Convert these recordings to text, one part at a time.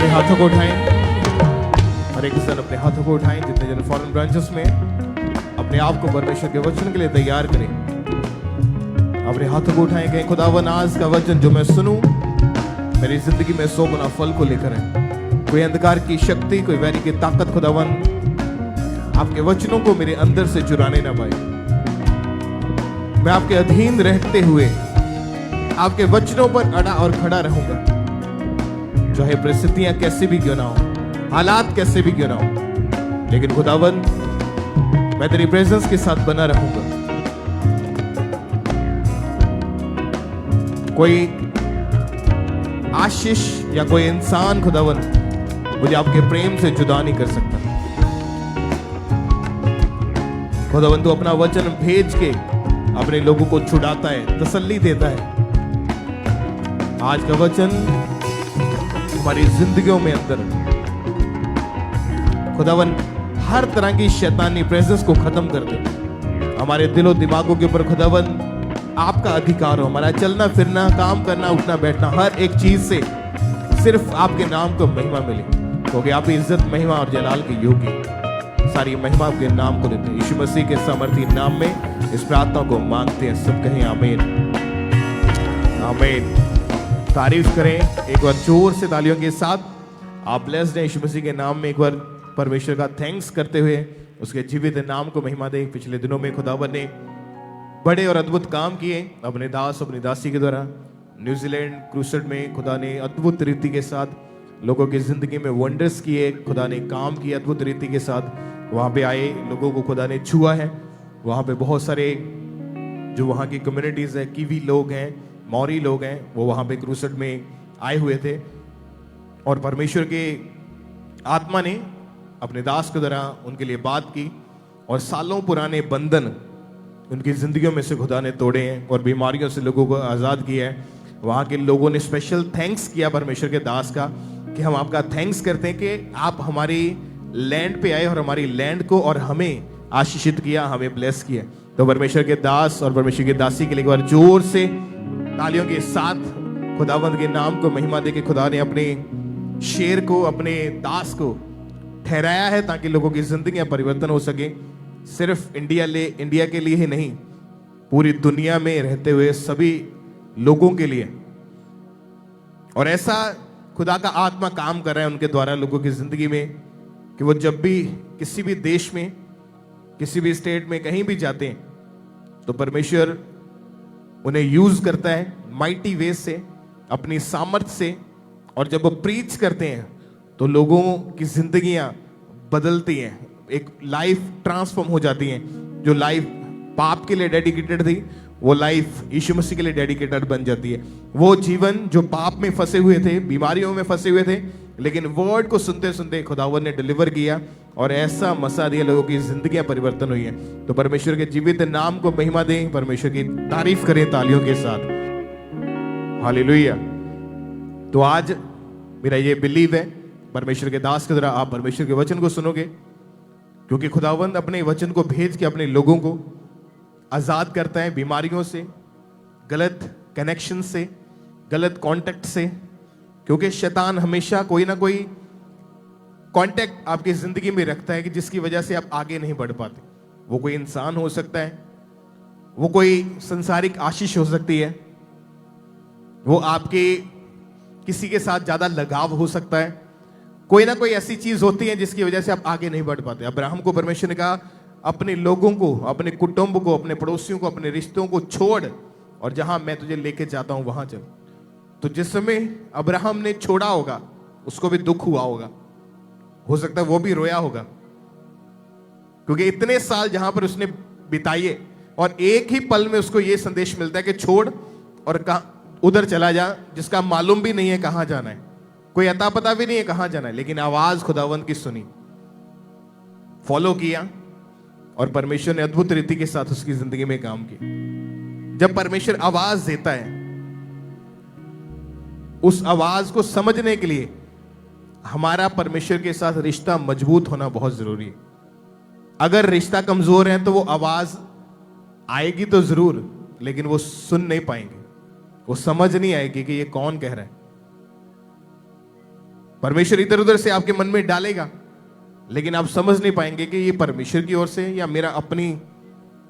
अपने हाथों को उठाएं, हर एक जन अपने हाथों को उठाएं। जितने जन फॉरेन ब्रांचेस में अपने आप को परमेश्वर के वचन के लिए तैयार करें, अपने हाथों को उठाएं। कहें खुदावन आज का वचन जो मैं सुनूं मेरी जिंदगी में 100 गुना फल को लेकर है। कोई अंधकार की शक्ति, कोई वैरी की ताकत खुदावन आपके वचनों को मेरे अंदर से चुराने ना पाए। मैं आपके अधीन रहते हुए आपके वचनों पर अड़ा और खड़ा रहूंगा, चाहे परिस्थितियां कैसी भी क्यों ना हो, हालात कैसे भी क्यों ना हो, लेकिन खुदावन मैं तेरी प्रेजेंस के साथ बना रहूंगा। कोई आशीष या कोई इंसान खुदावन मुझे आपके प्रेम से जुदा नहीं कर सकता। खुदावन तू अपना वचन भेज के अपने लोगों को छुड़ाता है, तसल्ली देता है। आज का वचन हमारी जिंदगियों में अंदर खुदावन हर तरह की शैतानी प्रेजेंस को खत्म कर दे। हमारे दिलो दिमागों के ऊपर खुदावन आपका अधिकार हो। हमारा चलना फिरना, काम करना, उठना बैठना, हर एक चीज से सिर्फ आपके नाम को महिमा मिले, क्योंकि आप इज्जत, महिमा और जलाल के योग्य। सारी महिमा आपके नाम को देते हैं। यीशु मसीह के सामर्थी नाम में इस प्रार्थना को मांगते हैं। सब कहें आमीन, आमीन। तारीफ करें एक बार जोर से तालियों के साथ। आप ब्लेस्ड हैं। यीशु मसीह के नाम में एक बार परमेश्वर का थैंक्स करते हुए उसके जीवित नाम को महिमा दें। पिछले दिनों में खुदावन ने बड़े और अद्भुत काम किए अपने दास, अपनी दासी के द्वारा। न्यूजीलैंड क्रूसेड में खुदा ने अद्भुत रीति के साथ लोगों की जिंदगी में वंडर्स किए। खुदा ने काम किए अद्भुत रीति के साथ। वहाँ पे आए लोगों को खुदा ने छुआ है। वहाँ पे बहुत सारे जो वहाँ की कम्युनिटीज़ है, कीवी लोग हैं, मौरी लोग हैं, वो वहाँ पे क्रूसेड में आए हुए थे। और परमेश्वर के आत्मा ने अपने दास के द्वारा उनके लिए बात की और सालों पुराने बंधन उनकी जिंदगियों में से खुदा ने तोड़े हैं और बीमारियों से लोगों को आज़ाद किया है। वहाँ के लोगों ने स्पेशल थैंक्स किया परमेश्वर के दास का कि हम आपका थैंक्स करते हैं कि आप हमारी लैंड पे आए और हमारी लैंड को और हमें आशीषित किया, हमें ब्लेस किया। तो परमेश्वर के दास और परमेश्वर की दासी के लिए एक बार जोर से तालियों के साथ खुदावंद के नाम को महिमा दे के खुदा ने अपने शेर को, अपने दास को ठहराया है ताकि लोगों की जिंदगियां परिवर्तन हो सके। सिर्फ इंडिया के लिए ही नहीं, पूरी दुनिया में रहते हुए सभी लोगों के लिए। और ऐसा खुदा का आत्मा काम कर रहा है उनके द्वारा लोगों की जिंदगी में कि वो जब भी किसी भी देश में, किसी भी स्टेट में, कहीं भी जाते हैं तो परमेश्वर उन्हें यूज करता है माइटी वे से, अपनी सामर्थ से। और जब वो प्रीच करते हैं तो लोगों की जिंदगियां बदलती हैं, एक लाइफ ट्रांसफॉर्म हो जाती है। जो लाइफ पाप के लिए डेडिकेटेड थी वो लाइफ यीशु मसीह के लिए डेडिकेटेड बन जाती है। वो जीवन जो पाप में फंसे हुए थे, बीमारियों में फंसे हुए थे, लेकिन वर्ड को सुनते सुनते खुदावन ने डिलीवर किया और ऐसा मसा दिया, लोगों की जिंदगियां परिवर्तन हुई हैं। तो परमेश्वर के जीवित नाम को महिमा दें, परमेश्वर की तारीफ करें तालियों के साथ। हालेलुया। तो आज मेरा ये बिलीव है परमेश्वर के दास के द्वारा आप परमेश्वर के वचन को सुनोगे, क्योंकि खुदावंद अपने वचन को भेज के अपने लोगों को आजाद करता है बीमारियों से, गलत कनेक्शन से, गलत कांटेक्ट से। क्योंकि शैतान हमेशा कोई ना कोई कांटेक्ट आपकी जिंदगी में रखता है कि जिसकी वजह से आप आगे नहीं बढ़ पाते। वो कोई इंसान हो सकता है, वो कोई संसारिक आशीष हो सकती है, वो आपके किसी के साथ ज्यादा लगाव हो सकता है। कोई ना कोई ऐसी चीज होती है जिसकी वजह से आप आगे नहीं बढ़ पाते। अब्राहम को परमेश्वर ने कहा अपने लोगों को, अपने कुटुंब को, अपने पड़ोसियों को, अपने रिश्तों को छोड़ और जहां मैं तुझे लेके जाता हूं वहां चल। तो जिस समय अब्राहम ने छोड़ा होगा उसको भी दुख हुआ होगा, हो सकता है वो भी रोया होगा, क्योंकि इतने साल जहां पर उसने बिताए और एक ही पल में उसको ये संदेश मिलता है कि छोड़ और उधर चला जा, जिसका मालूम भी नहीं है कहां जाना है, कोई अता पता भी नहीं है कहां जाना है। लेकिन आवाज खुदावंद की सुनी, फॉलो किया और परमेश्वर ने अद्भुत रीति के साथ उसकी जिंदगी में काम किया। जब परमेश्वर आवाज देता है, उस आवाज को समझने के लिए हमारा परमेश्वर के साथ रिश्ता मजबूत होना बहुत जरूरी है। अगर रिश्ता कमजोर है तो वो आवाज आएगी तो जरूर, लेकिन वो सुन नहीं पाएंगे, वो समझ नहीं आएगी कि ये कौन कह रहा है। परमेश्वर इधर उधर से आपके मन में डालेगा, लेकिन आप समझ नहीं पाएंगे कि ये परमेश्वर की ओर से या मेरा अपनी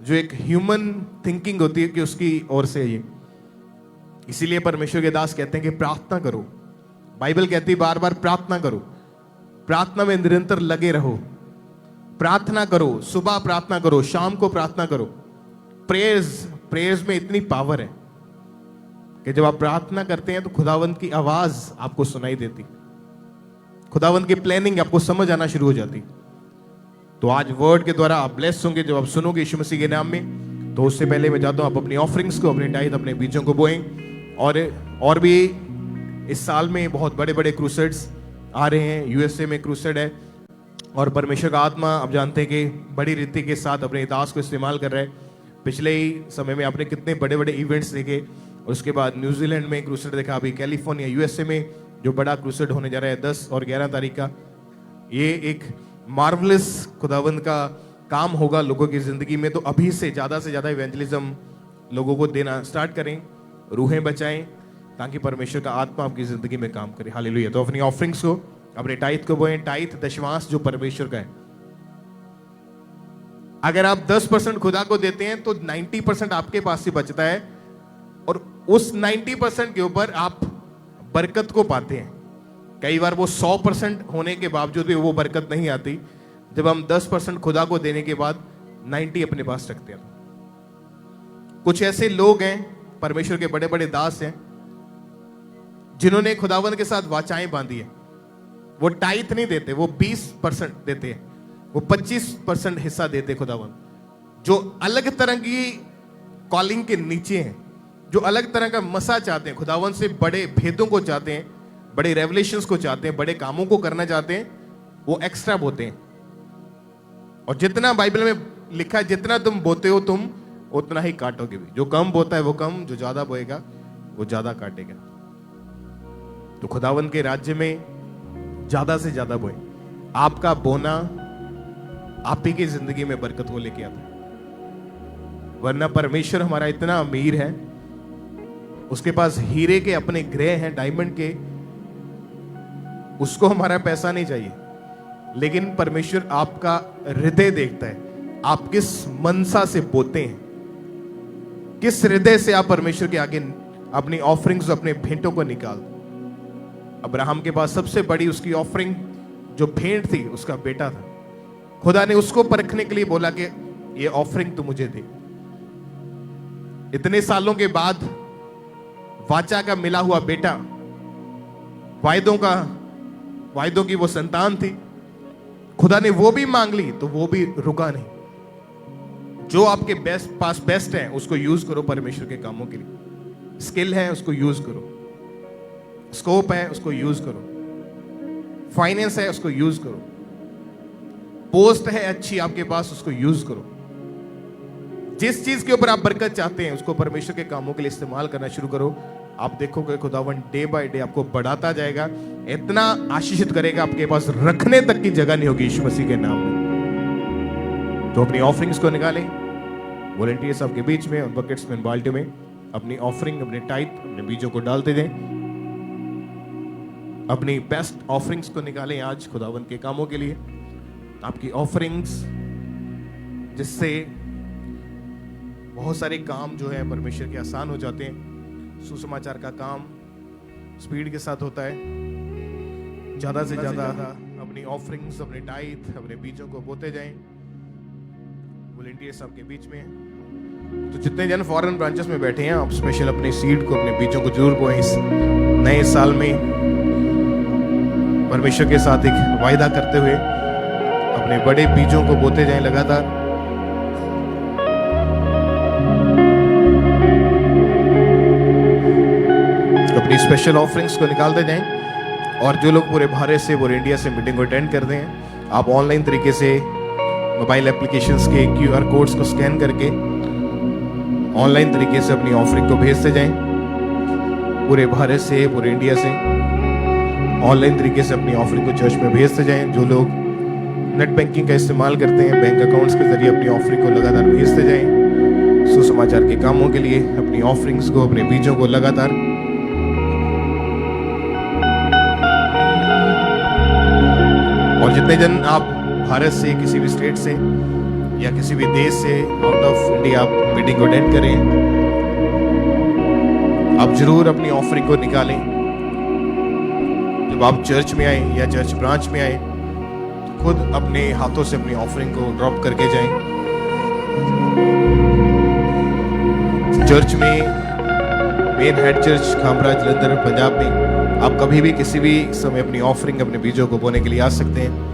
जो एक ह्यूमन थिंकिंग होती है कि उसकी ओर से ये। इसीलिए परमेश्वर के दास कहते हैं कि प्रार्थना करो। बाइबल कहती है बार बार प्रार्थना करो, प्रार्थना में निरंतर लगे रहो, प्रार्थना करो, सुबह प्रार्थना करो, शाम को प्रार्थना करो। प्रेयर्स में इतनी पावर है कि जब आप प्रार्थना करते हैं तो खुदावंत की आवाज आपको सुनाई देती, खुदावंत की प्लानिंग आपको समझ आना शुरू हो जाती। तो आज वर्ड के द्वारा आप ब्लेस होंगे जब आप सुनोगे यीशु मसीह के नाम में। तो उससे पहले मैं चाहता हूं आप अपनी ऑफरिंग्स को, अपने टाइट, अपने बीजों को बोएं। और भी इस साल में बहुत बड़े बड़े क्रूसेड्स आ रहे हैं। यूएसए में क्रूसेड है और परमेश्वर का आत्मा आप जानते हैं कि बड़ी रीति के साथ अपने दास को इस्तेमाल कर रहा है। पिछले ही समय में आपने कितने बड़े बड़े इवेंट्स देखे, और उसके बाद न्यूजीलैंड में क्रूसेड देखा, अभी कैलिफोर्निया यूएसए में जो बड़ा क्रूसेड होने जा रहा है 10 और 11 तारीख का। ये एक मार्वलस खुदावंद का काम होगा लोगों की जिंदगी में। तो अभी से ज़्यादा इवेंजलिज्म लोगों को देना स्टार्ट करें, रूहें बचाएं, ताकि परमेश्वर का आत्मा आपकी जिंदगी में काम करे। हालेलुया। तो अपनी ऑफरिंग्स को, अपने टाइथ को बोएं। टाइथ दशमांश जो परमेश्वर का है। अगर आप 10% खुदा को देते हैं तो 90% आपके पास ही बचता है, और उस 90% के ऊपर आप बरकत को पाते हैं। कई बार वो 100% होने के बावजूद भी वो बरकत नहीं आती, जब हम 10% खुदा को देने के बाद 90 अपने पास रखते हैं। कुछ ऐसे लोग हैं, परमेश्वर के बड़े बड़े दास हैं, जिन्होंने खुदावंद के साथ वाचाएं बांधी है। वो टाइथ नहीं देते, वो 20% देते हैं, वो 25% हिस्सा देते खुदावंद। जो अलग तरह की कॉलिंग के नीचे हैं, जो अलग तरह का मसा चाहते हैं, खुदावंद से बड़े भेदों को चाहते हैं, बड़े रेवलेशंस को चाहते हैं, बड़े कामों को करना चाहते हैं, वो एक्स्ट्रा बोते हैं। और जितना बाइबल में लिखा है, जितना तुम बोते हो तुम उतना ही काटोगे भी। जो कम बोता है वो कम, जो ज्यादा बोएगा वो ज्यादा काटेगा। तो खुदावंद के राज्य में ज्यादा से ज्यादा बोए। आपका बोना आप ही की जिंदगी में बरकत को लेके आता है। वरना परमेश्वर हमारा इतना अमीर है, उसके पास हीरे के अपने ग्रह हैं, डायमंड के, उसको हमारा पैसा नहीं चाहिए। लेकिन परमेश्वर आपका हृदय देखता है, आप किस मनसा से बोते हैं, किस हृदय से आप परमेश्वर के आगे अपनी ऑफरिंग्स, अपने भेंटों को निकालते। अब्राहम के पास सबसे बड़ी उसकी ऑफरिंग जो भेंट थी, उसका बेटा था। खुदा ने उसको परखने के लिए बोला कि ये ऑफरिंग तू मुझे दे। इतने सालों के बाद वाचा का मिला हुआ बेटा, वायदों की वो संतान थी, खुदा ने वो भी मांग ली तो वो भी रुका नहीं। जो आपके पास बेस्ट है उसको यूज करो परमेश्वर के कामों के लिए। स्किल है उसको यूज करो, स्कोप है उसको यूज करो, फाइनेंस है उसको यूज करो, पोस्ट है अच्छी आपके पास उसको यूज करो। जिस चीज के ऊपर आप बरकत चाहते हैं उसको परमेश्वर के कामों के लिए इस्तेमाल करना शुरू करो। आप देखोगे खुदावन डे बाय डे आपको बढ़ाता जाएगा, इतना आशीषित करेगा, आपके पास रखने तक की जगह नहीं होगी यीशु मसीह के नाम में। तो अपनी ऑफरिंग्स को निकालें, वॉलंटियर्स आपके बीच में, उन बकेट्स में, बाल्टियों में अपनी ऑफरिंग, अपने टाइट, अपने बीजों को डालते जाएं। अपनी बेस्ट ऑफरिंग्स को निकालें आज खुदावन के कामों के लिए। आपकी ऑफरिंग्स जिससे बहुत सारे काम जो है परमेश्वर के आसान हो जाते हैं। सुसमाचार का काम स्पीड के साथ होता है। ज्यादा से ज्यादा अपनी ऑफरिंग्स, अपने टाइथ, अपने बीजों को बोते जाएं। वॉलंटियर्स आपके बीच में हैं। तो जितने जन फॉरेन ब्रांचेस में बैठे हैं, आप स्पेशल अपने सीड को, अपने बीजों को जरूर बोएं। इस नए साल में परमेश्वर के साथ एक वायदा करते हुए अपने बड़े बीजों को बोते जाएं लगातार। अपनी स्पेशल ऑफरिंग्स को निकालते जाएं। और जो लोग पूरे भारत से, पूरे इंडिया से मीटिंग को अटेंड करते हैं, आप ऑनलाइन तरीके से मोबाइल एप्लीकेशंस के QR कोड्स को स्कैन करके ऑनलाइन तरीके से अपनी ऑफरिंग को भेजते जाएं। पूरे भारत से, पूरे इंडिया से ऑनलाइन तरीके से अपनी ऑफरिंग को चर्च में भेजते जाएं। जो लोग नेट बैंकिंग का इस्तेमाल करते हैं, बैंक अकाउंट्स के जरिए अपनी ऑफरिंग को लगातार भेजते जाएं। सुसमाचार के कामों के लिए अपनी ऑफरिंग्स को, अपने बीजों को लगातार जितने जन आप भारत से, किसी भी स्टेट से या किसी भी देश से, आउट ऑफ इंडिया आप मीटिंग को अटेंड करें, आप जरूर अपनी ऑफरिंग को निकालें। जब आप चर्च में आए या चर्च ब्रांच में आए तो खुद अपने हाथों से अपनी ऑफरिंग को ड्रॉप करके जाएं। चर्च में, main head church Khamraj Jalandhar Punjab में, आप कभी भी किसी भी समय अपनी ऑफरिंग, अपने बीजों को बोने के लिए आ सकते हैं।